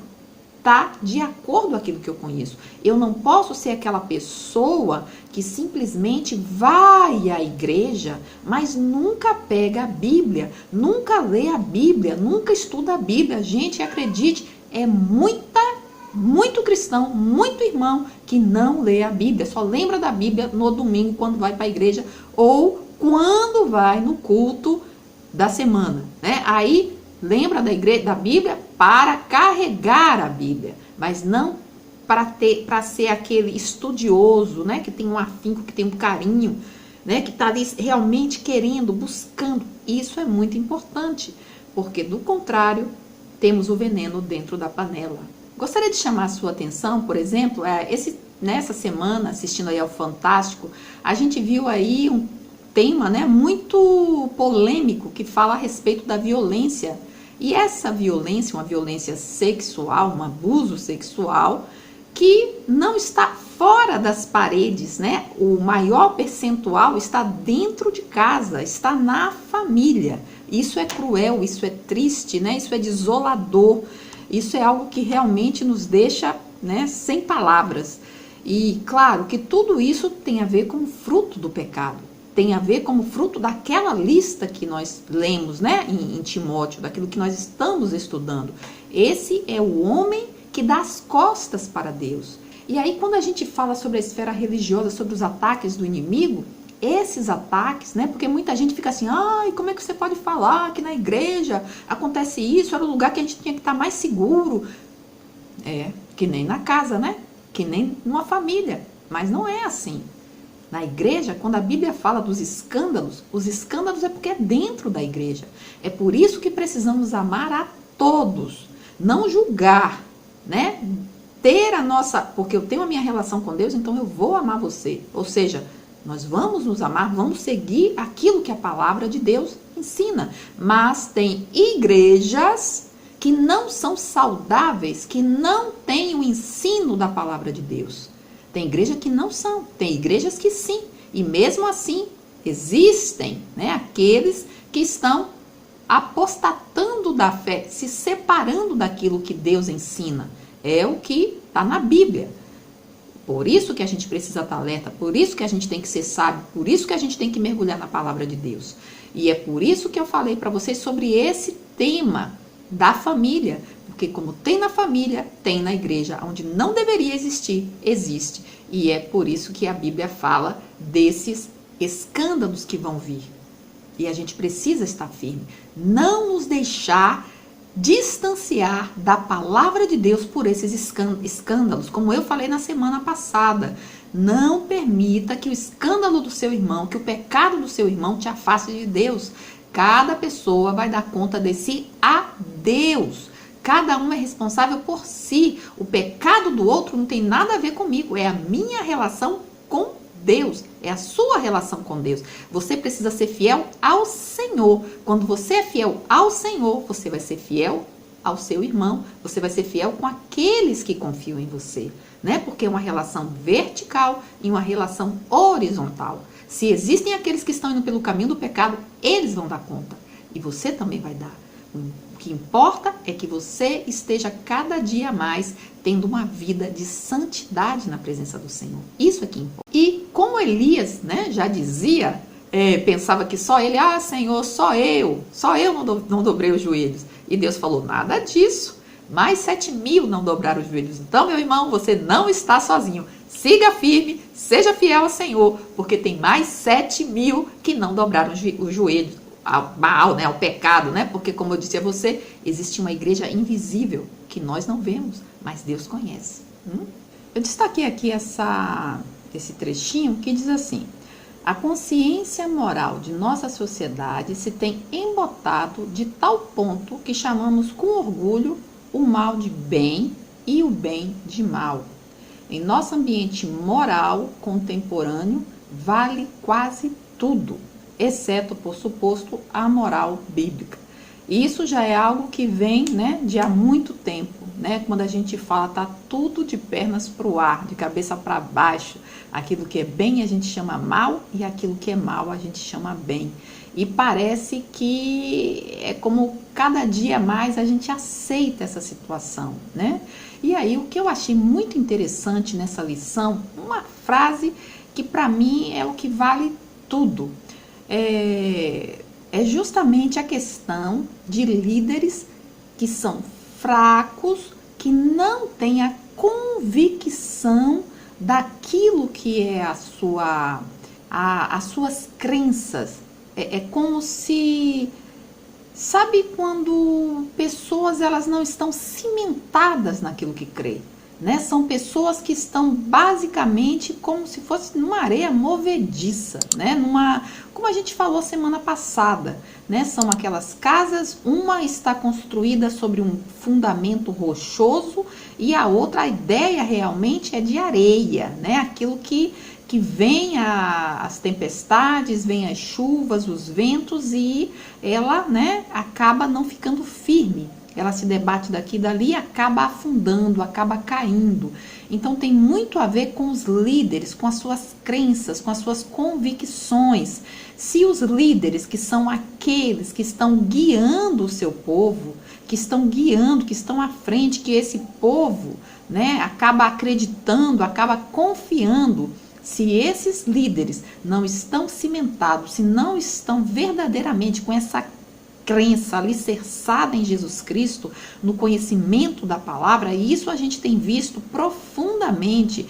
está de acordo com aquilo que eu conheço. Eu não posso ser aquela pessoa que simplesmente vai à igreja, mas nunca pega a Bíblia, nunca lê a Bíblia, nunca estuda a Bíblia. Gente, acredite, é muito cristão, muito irmão que não lê a Bíblia, só lembra da Bíblia no domingo quando vai para a igreja ou quando vai no culto da semana, né? Aí lembra da Bíblia para carregar a Bíblia, mas não para ser aquele estudioso, né, que tem um afinco, que tem um carinho, né, que está ali realmente querendo, buscando. Isso é muito importante, porque do contrário, temos o veneno dentro da panela. Gostaria de chamar a sua atenção, por exemplo, nessa semana, assistindo aí ao Fantástico, a gente viu aí um tema, né, muito polêmico que fala a respeito da violência. E essa violência, uma violência sexual, um abuso sexual, que não está fora das paredes, né? O maior percentual está dentro de casa, está na família. Isso é cruel, isso é triste, né? Isso é desolador. Isso é algo que realmente nos deixa, né, sem palavras. E claro que tudo isso tem a ver com o fruto do pecado. Tem a ver como fruto daquela lista que nós lemos, né, em Timóteo, daquilo que nós estamos estudando. Esse é o homem que dá as costas para Deus. E aí, quando a gente fala sobre a esfera religiosa, sobre os ataques do inimigo, esses ataques, né, porque muita gente fica assim, ai, como é que você pode falar que na igreja acontece isso, era o lugar que a gente tinha que estar mais seguro. É, que nem na casa, né, que nem numa família, mas não é assim. Na igreja, quando a Bíblia fala dos escândalos, os escândalos é porque é dentro da igreja. É por isso que precisamos amar a todos, não julgar, né? Ter a nossa, porque eu tenho a minha relação com Deus, então eu vou amar você. Ou seja, nós vamos nos amar, vamos seguir aquilo que a palavra de Deus ensina. Mas tem igrejas que não são saudáveis, que não têm o ensino da palavra de Deus. Tem igreja que não são, tem igrejas que sim. E mesmo assim, existem, né, aqueles que estão apostatando da fé, se separando daquilo que Deus ensina. É o que está na Bíblia. Por isso que a gente precisa estar alerta, por isso que a gente tem que ser sábio, por isso que a gente tem que mergulhar na palavra de Deus. E é por isso que eu falei para vocês sobre esse tema da família. Porque como tem na família, tem na igreja. Onde não deveria existir, existe. E é por isso que a Bíblia fala desses escândalos que vão vir. E a gente precisa estar firme. Não nos deixar distanciar da palavra de Deus por esses escândalos. Como eu falei na semana passada. Não permita que o escândalo do seu irmão, que o pecado do seu irmão te afaste de Deus. Cada pessoa vai dar conta de si a Deus. Cada um é responsável por si. O pecado do outro não tem nada a ver comigo. É a minha relação com Deus. É a sua relação com Deus. Você precisa ser fiel ao Senhor. Quando você é fiel ao Senhor, você vai ser fiel ao seu irmão. Você vai ser fiel com aqueles que confiam em você. Né? Porque é uma relação vertical e uma relação horizontal. Se existem aqueles que estão indo pelo caminho do pecado, eles vão dar conta. E você também vai dar. O que importa é que você esteja cada dia mais tendo uma vida de santidade na presença do Senhor. Isso é que importa. E como Elias, né, já dizia, pensava que só ele, Senhor, só eu não dobrei os joelhos. E Deus falou, nada disso. Mais 7.000 não dobraram os joelhos. Então, meu irmão, você não está sozinho. Siga firme, seja fiel ao Senhor, porque tem mais 7.000 que não dobraram os joelhos. Ao mal, né, ao pecado, né? Porque, como eu disse a você, existe uma igreja invisível que nós não vemos, mas Deus conhece. Eu destaquei aqui esse trechinho que diz assim: a consciência moral de nossa sociedade se tem embotado de tal ponto que chamamos com orgulho o mal de bem e o bem de mal. Em nosso ambiente moral contemporâneo, vale quase tudo, exceto, por suposto, a moral bíblica. E isso já é algo que vem, né, de há muito tempo, né? Quando a gente fala, tá tudo de pernas para o ar, de cabeça para baixo. Aquilo que é bem a gente chama mal e aquilo que é mal a gente chama bem. E parece que é como cada dia mais a gente aceita essa situação, né? E aí o que eu achei muito interessante nessa lição, uma frase que para mim é o que vale tudo. É justamente a questão de líderes que são fracos, que não têm a convicção daquilo que é as suas crenças. É como se, sabe, quando pessoas elas não estão cimentadas naquilo que crê, né? São pessoas que estão basicamente como se fosse numa areia movediça, né? Como a gente falou semana passada, né? São aquelas casas, uma está construída sobre um fundamento rochoso e a outra, a ideia realmente é de areia, né? Aquilo que vem as tempestades, vem as chuvas, os ventos e ela, né, acaba não ficando firme. Ela se debate daqui e dali e acaba afundando, acaba caindo. Então tem muito a ver com os líderes, com as suas crenças, com as suas convicções. Se os líderes, que são aqueles que estão guiando o seu povo, que estão guiando, que estão à frente, que esse povo, né, acaba acreditando, acaba confiando, se esses líderes não estão cimentados, se não estão verdadeiramente com essa crença alicerçada em Jesus Cristo, no conhecimento da palavra, e isso a gente tem visto profundamente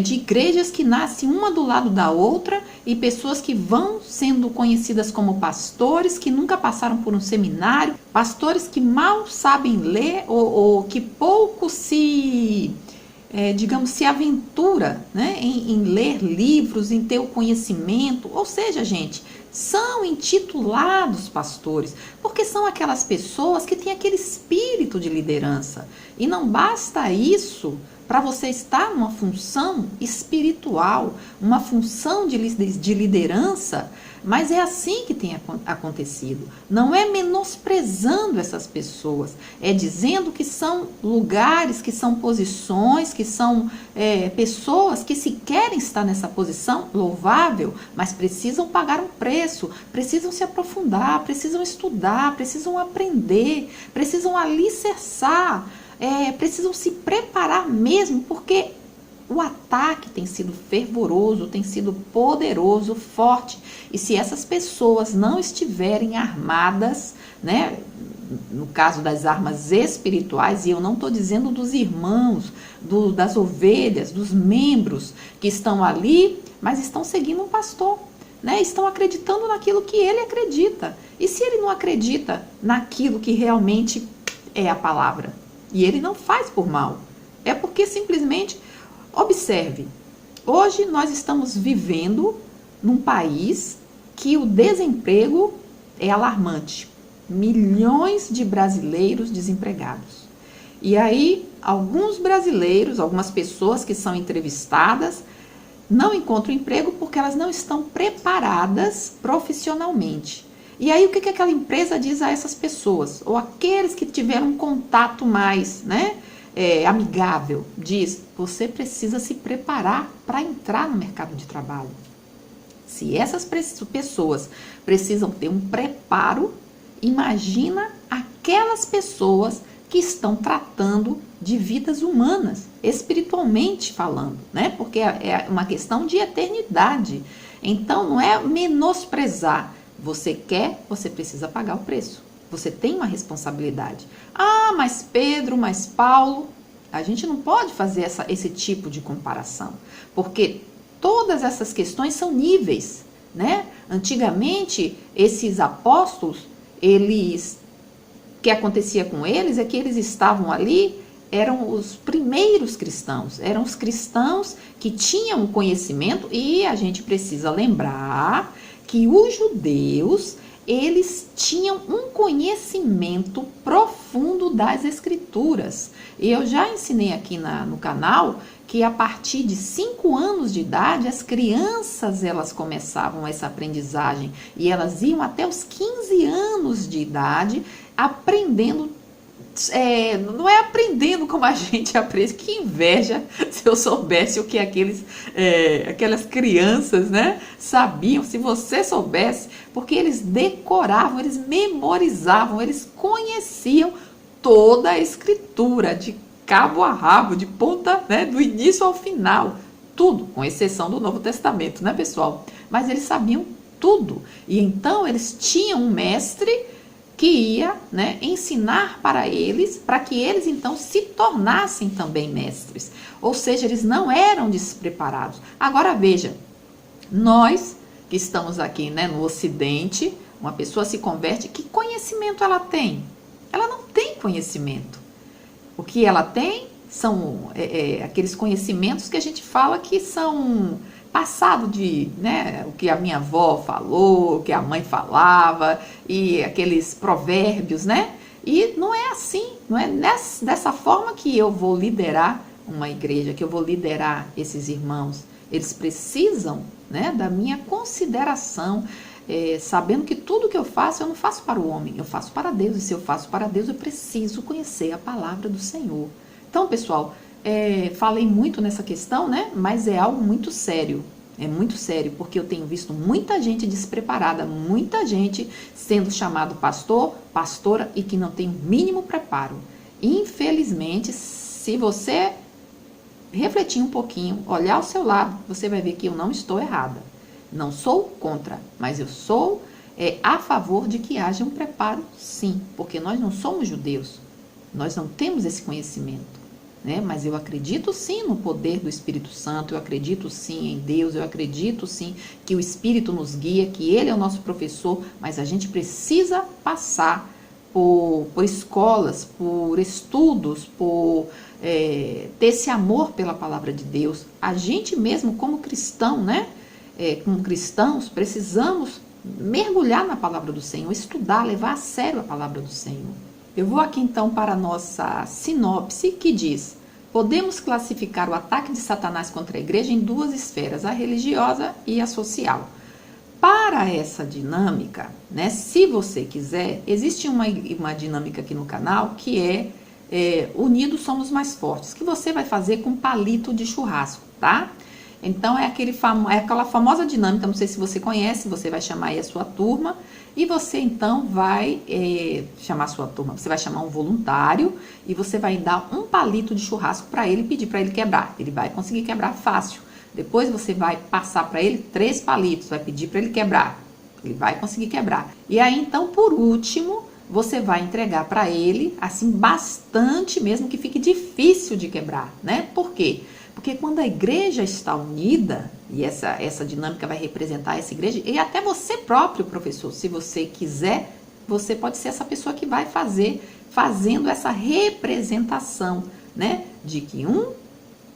de igrejas que nascem uma do lado da outra e pessoas que vão sendo conhecidas como pastores, que nunca passaram por um seminário, pastores que mal sabem ler ou que pouco se aventura, né, em ler livros, em ter o conhecimento. Ou seja, gente, são intitulados pastores, porque são aquelas pessoas que têm aquele espírito de liderança. E não basta isso para você estar numa função espiritual, uma função de liderança, mas é assim que tem acontecido. Não é menosprezando essas pessoas, é dizendo que são lugares, que são posições, que são pessoas que se querem estar nessa posição louvável, mas precisam pagar um preço, precisam se aprofundar, precisam estudar, precisam aprender, precisam alicerçar, precisam se preparar mesmo, porque o ataque tem sido fervoroso, tem sido poderoso, forte. E se essas pessoas não estiverem armadas, né, no caso das armas espirituais, e eu não estou dizendo dos irmãos, das ovelhas, dos membros que estão ali, mas estão seguindo um pastor, né, estão acreditando naquilo que ele acredita. E se ele não acredita naquilo que realmente é a palavra, e ele não faz por mal, é porque simplesmente... Observe, hoje nós estamos vivendo num país que o desemprego é alarmante. Milhões de brasileiros desempregados. E aí, alguns brasileiros, algumas pessoas que são entrevistadas, não encontram emprego porque elas não estão preparadas profissionalmente. E aí, o que aquela empresa diz a essas pessoas? Ou aqueles que tiveram um contato mais, né? Amigável, diz, você precisa se preparar para entrar no mercado de trabalho. Se essas pessoas precisam ter um preparo, imagina aquelas pessoas que estão tratando de vidas humanas, espiritualmente falando, né? Porque é uma questão de eternidade. Então, não é menosprezar. Você quer, você precisa pagar o preço. Você tem uma responsabilidade. Ah, mas Pedro, mas Paulo... A gente não pode fazer esse tipo de comparação, porque todas essas questões são níveis, né? Antigamente, esses apóstolos, o que acontecia com eles é que eles estavam ali, eram os primeiros cristãos, eram os cristãos que tinham conhecimento, e a gente precisa lembrar que os judeus, eles tinham um conhecimento profundo das escrituras. E eu já ensinei aqui no canal que a partir de 5 anos de idade, as crianças elas começavam essa aprendizagem e elas iam até os 15 anos de idade aprendendo. Não é aprendendo como a gente aprende, que inveja se eu soubesse o que aquelas crianças, né, sabiam, se você soubesse, porque eles decoravam, eles memorizavam, eles conheciam toda a escritura, de cabo a rabo, de ponta, né, do início ao final, tudo, com exceção do Novo Testamento, né, pessoal? Mas eles sabiam tudo, e então eles tinham um mestre que ia, né, ensinar para que eles então se tornassem também mestres. Ou seja, eles não eram despreparados. Agora veja, nós que estamos aqui, né, no Ocidente, uma pessoa se converte, que conhecimento ela tem? Ela não tem conhecimento. O que ela tem? são aqueles conhecimentos que a gente fala que são passado de, né, o que a minha avó falou, o que a mãe falava, e aqueles provérbios, né? E não é assim, não é dessa forma que eu vou liderar uma igreja, que eu vou liderar esses irmãos. Eles precisam, né, da minha consideração, sabendo que tudo que eu faço, eu não faço para o homem, eu faço para Deus. E se eu faço para Deus, eu preciso conhecer a palavra do Senhor. Então, pessoal, falei muito nessa questão, né? Mas é algo muito sério. É muito sério, porque eu tenho visto muita gente despreparada, muita gente sendo chamado pastor, pastora e que não tem o mínimo preparo. Infelizmente, se você refletir um pouquinho, olhar ao seu lado, você vai ver que eu não estou errada. Não sou contra, mas eu sou a favor de que haja um preparo, sim, porque nós não somos judeus, nós não temos esse conhecimento. Né? Mas eu acredito sim no poder do Espírito Santo, eu acredito sim em Deus, eu acredito sim que o Espírito nos guia, que Ele é o nosso professor, mas a gente precisa passar por escolas, por estudos, por ter esse amor pela palavra de Deus. A gente mesmo como cristão, né? Como cristãos, precisamos mergulhar na palavra do Senhor, estudar, levar a sério a palavra do Senhor. Eu vou aqui então para a nossa sinopse, que diz: podemos classificar o ataque de Satanás contra a igreja em duas esferas, a religiosa e a social. Para essa dinâmica, né, se você quiser, existe uma dinâmica aqui no canal que é Unidos Somos Mais Fortes, que você vai fazer com palito de churrasco, tá? Então é aquela famosa dinâmica, não sei se você conhece, você vai chamar aí a sua turma e você então vai chamar a sua turma, você vai chamar um voluntário e você vai dar um palito de churrasco para ele, pedir para ele quebrar. Ele vai conseguir quebrar fácil. Depois você vai passar para ele 3 palitos, vai pedir para ele quebrar. Ele vai conseguir quebrar. E aí então, por último, você vai entregar para ele assim bastante, mesmo que fique difícil de quebrar, né? Por quê? Porque quando a igreja está unida, e essa dinâmica vai representar essa igreja, e até você próprio, professor, se você quiser, você pode ser essa pessoa que vai fazendo essa representação, né? De que um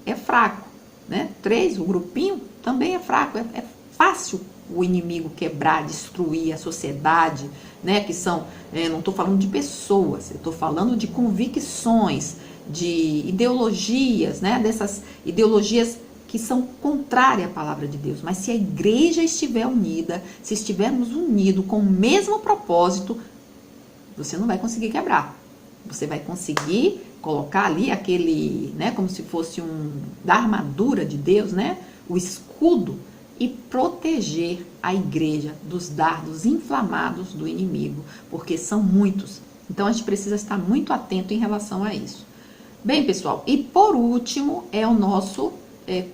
é fraco, né? 3, o grupinho também é fraco, é fácil o inimigo quebrar, destruir a sociedade, né? Que são, não estou falando de pessoas, eu estou falando de convicções, de ideologias, né? Dessas ideologias que são contrárias à palavra de Deus. Mas se a igreja estiver unida, se estivermos unidos com o mesmo propósito, você não vai conseguir quebrar. Você vai conseguir colocar ali aquele, né? Como se fosse da armadura de Deus, né? O escudo, e proteger a igreja dos dardos inflamados do inimigo, porque são muitos. Então a gente precisa estar muito atento em relação a isso. Bem, pessoal, e por último é o nosso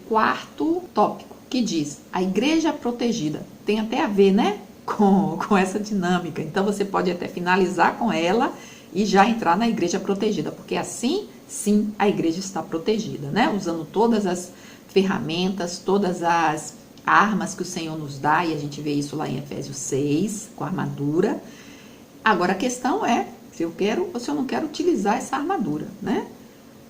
quarto tópico, que diz: a igreja protegida. Tem até a ver, né, com essa dinâmica. Então você pode até finalizar com ela e já entrar na igreja protegida, porque assim, sim, a igreja está protegida, né? Usando todas as ferramentas, todas as armas que o Senhor nos dá, e a gente vê isso lá em Efésios 6, com a armadura. Agora a questão é se eu quero ou se eu não quero utilizar essa armadura, né?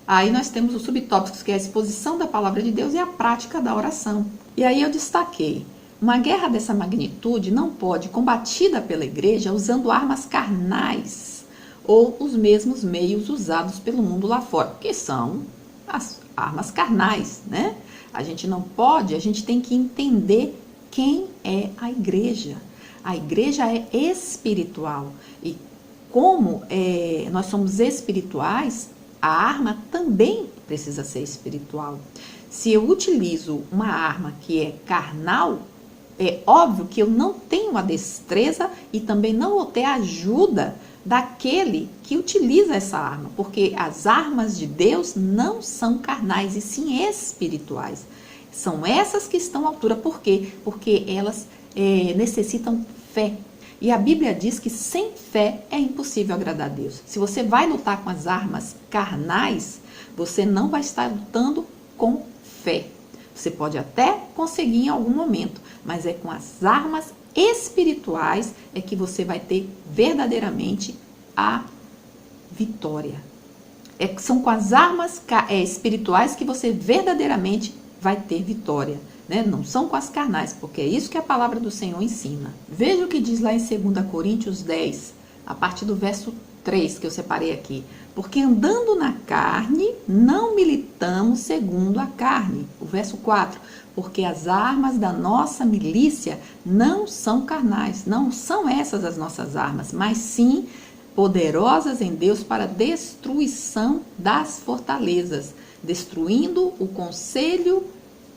Aí nós temos os subtópicos, que é a exposição da palavra de Deus e a prática da oração. E aí eu destaquei: uma guerra dessa magnitude não pode combatida pela igreja usando armas carnais ou os mesmos meios usados pelo mundo lá fora, que são as armas carnais, né? A gente não pode, a gente tem que entender quem é a igreja. A igreja é espiritual e como nós somos espirituais, a arma também precisa ser espiritual. Se eu utilizo uma arma que é carnal, é óbvio que eu não tenho a destreza e também não vou ter a ajuda daquele que utiliza essa arma, porque as armas de Deus não são carnais e sim espirituais. São essas que estão à altura. Por quê? Porque elas necessitam fé. E a Bíblia diz que sem fé é impossível agradar a Deus. Se você vai lutar com as armas carnais, você não vai estar lutando com fé. Você pode até conseguir em algum momento, mas é com as armas espirituais que você vai ter verdadeiramente a vitória. São com as armas espirituais que você verdadeiramente vai ter vitória, né? Não são com as carnais, porque é isso que a palavra do Senhor ensina. Veja o que diz lá em 2 Coríntios 10, a partir do verso 3, que eu separei aqui. Porque andando na carne, não militamos segundo a carne. O verso 4. Porque as armas da nossa milícia não são carnais, não são essas as nossas armas, mas sim poderosas em Deus para destruição das fortalezas, destruindo o conselho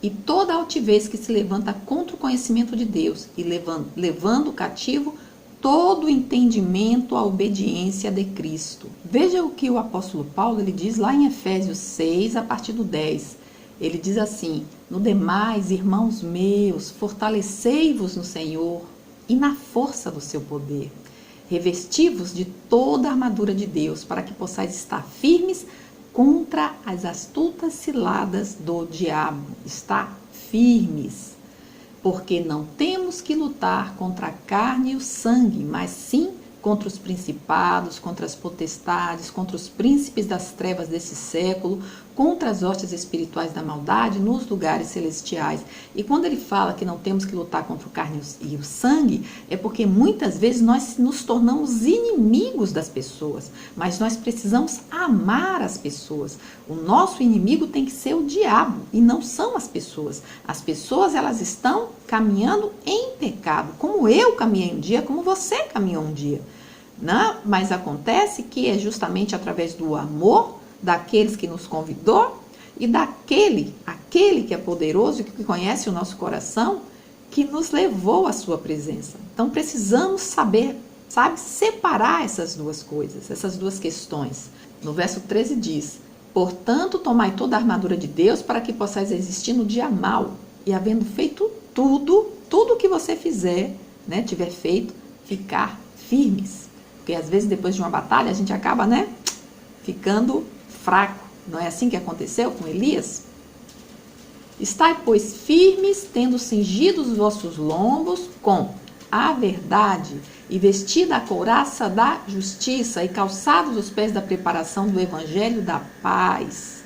e toda altivez que se levanta contra o conhecimento de Deus e levando cativo todo o entendimento à obediência de Cristo. Veja o que o apóstolo Paulo ele diz lá em Efésios 6, a partir do 10. Ele diz assim: no demais, irmãos meus, fortalecei-vos no Senhor e na força do seu poder. Revesti-vos de toda a armadura de Deus, para que possais estar firmes contra as astutas ciladas do diabo. Estar firmes. Porque não temos que lutar contra a carne e o sangue, mas sim contra os principados, contra as potestades, contra os príncipes das trevas desse século, contra as hostes espirituais da maldade nos lugares celestiais. E quando ele fala que não temos que lutar contra a carne e o sangue, é porque muitas vezes nós nos tornamos inimigos das pessoas, mas nós precisamos amar as pessoas. O nosso inimigo tem que ser o diabo e não são as pessoas. As pessoas, elas estão caminhando em pecado, como eu caminhei um dia, como você caminhou um dia. Não? Mas acontece que é justamente através do amor daqueles que nos convidou e aquele que é poderoso e que conhece o nosso coração, que nos levou à sua presença. Então precisamos saber, separar essas duas coisas, essas duas questões. No verso 13 diz: portanto, tomai toda a armadura de Deus para que possais resistir no dia mau, e havendo feito tudo que você fizer, né, tiver feito, ficar firmes. Porque às vezes depois de uma batalha a gente acaba, ficando fraco. Não é assim que aconteceu com Elias? Estai, pois, firmes, tendo cingido os vossos lombos com a verdade e vestida a couraça da justiça e calçados os pés da preparação do evangelho da paz,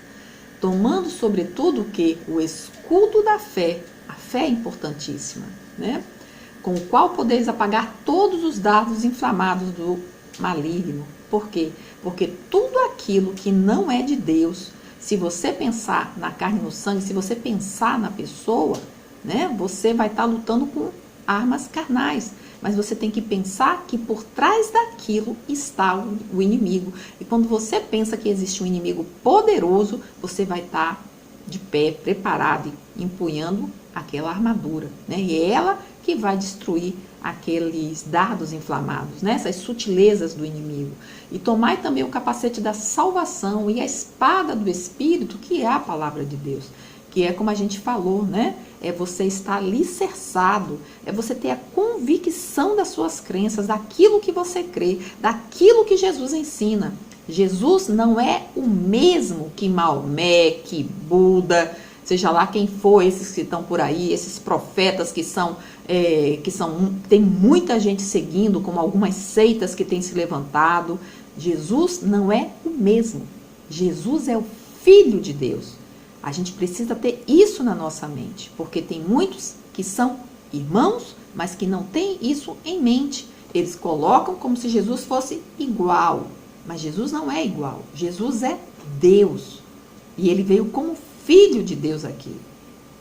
tomando sobretudo o escudo da fé. A fé é importantíssima, né? Com o qual podeis apagar todos os dardos inflamados do maligno. Por quê? Porque tudo aquilo que não é de Deus, se você pensar na carne e no sangue, se você pensar na pessoa, né, você vai estar lutando com armas carnais. Mas você tem que pensar que por trás daquilo está o inimigo. E quando você pensa que existe um inimigo poderoso, você vai estar de pé, preparado e empunhando aquela armadura, né? E é ela que vai destruir aqueles dardos inflamados, né? Essas sutilezas do inimigo. E tomai também o capacete da salvação e a espada do Espírito, que é a palavra de Deus. Que é como a gente falou, né? É você estar alicerçado, é você ter a convicção das suas crenças, daquilo que você crê, daquilo que Jesus ensina. Jesus não é o mesmo que Maomé, que Buda, seja lá quem for, esses que estão por aí, esses profetas tem muita gente seguindo, como algumas seitas que têm se levantado. Jesus não é o mesmo. Jesus é o Filho de Deus. A gente precisa ter isso na nossa mente, porque tem muitos que são irmãos, mas que não têm isso em mente. Eles colocam como se Jesus fosse igual, mas Jesus não é igual. Jesus é Deus e ele veio como Filho de Deus aqui.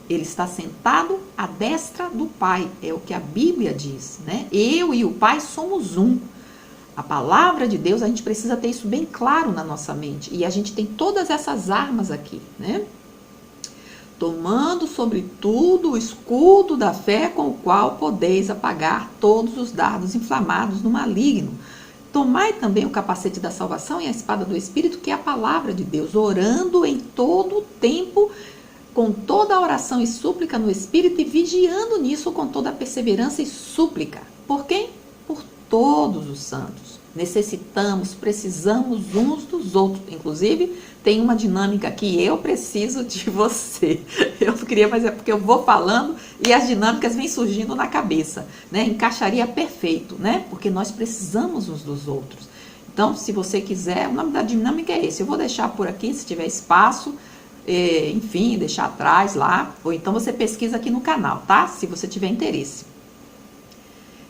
Ele está sentado à destra do Pai, é o que a Bíblia diz, né? Eu e o Pai somos um. A palavra de Deus, a gente precisa ter isso bem claro na nossa mente. E a gente tem todas essas armas aqui, né? Tomando sobretudo o escudo da fé com o qual podeis apagar todos os dardos inflamados no maligno. Tomai também o capacete da salvação e a espada do Espírito, que é a palavra de Deus, orando em todo o tempo, com toda a oração e súplica no Espírito, e vigiando nisso com toda a perseverança e súplica. Por quem? Por todos os santos. Precisamos uns dos outros. Inclusive, tem uma dinâmica que eu preciso de você. Eu não queria, mas é porque eu vou falando e as dinâmicas vêm surgindo na cabeça, né? Encaixaria perfeito, né? Porque nós precisamos uns dos outros. Então, se você quiser, o nome da dinâmica é esse. Eu vou deixar por aqui, se tiver espaço, enfim, deixar atrás lá. Ou então você pesquisa aqui no canal, tá? Se você tiver interesse.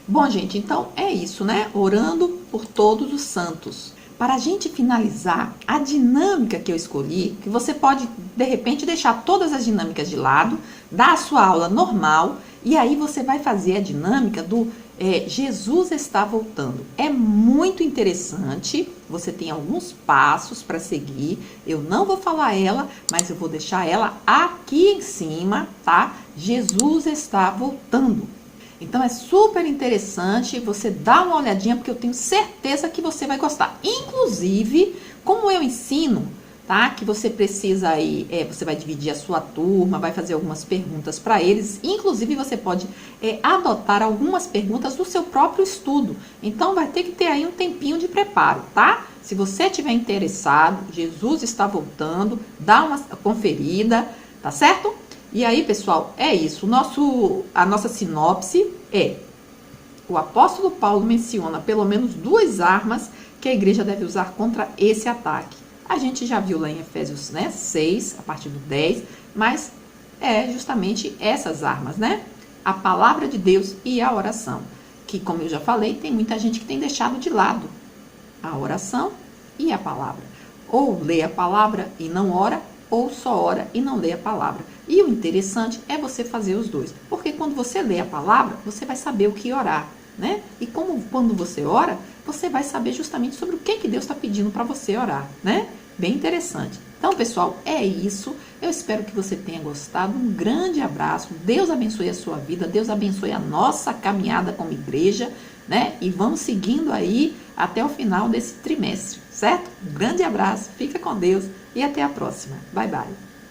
Bom, gente, então é isso, né? Orando por todos os santos. Para a gente finalizar, a dinâmica que eu escolhi, que você pode, de repente, deixar todas as dinâmicas de lado, dar a sua aula normal, e aí você vai fazer a dinâmica do Jesus está voltando. É muito interessante, você tem alguns passos para seguir, eu não vou falar ela, mas eu vou deixar ela aqui em cima, tá? Jesus está voltando. Então é super interessante você dar uma olhadinha, porque eu tenho certeza que você vai gostar. Inclusive, como eu ensino, tá? Que você precisa aí, você vai dividir a sua turma, vai fazer algumas perguntas para eles. Inclusive, você pode adotar algumas perguntas do seu próprio estudo. Então, vai ter que ter aí um tempinho de preparo, tá? Se você estiver interessado, Jesus está voltando, dá uma conferida, tá certo? E aí, pessoal, é isso. A nossa sinopse o apóstolo Paulo menciona pelo menos 2 armas que a igreja deve usar contra esse ataque. A gente já viu lá em Efésios 6, a partir do 10, mas é justamente essas armas, né? A palavra de Deus e a oração. Que, como eu já falei, tem muita gente que tem deixado de lado a oração e a palavra. Ou lê a palavra e não ora, ou só ora e não lê a palavra. E o interessante é você fazer os dois, porque quando você lê a palavra, você vai saber o que orar, né? E quando você ora, você vai saber justamente sobre o que Deus está pedindo para você orar, né? Bem interessante. Então, pessoal, é isso. Eu espero que você tenha gostado. Um grande abraço. Deus abençoe a sua vida. Deus abençoe a nossa caminhada como igreja, né? E vamos seguindo aí até o final desse trimestre, certo? Um grande abraço. Fica com Deus e até a próxima. Bye, bye.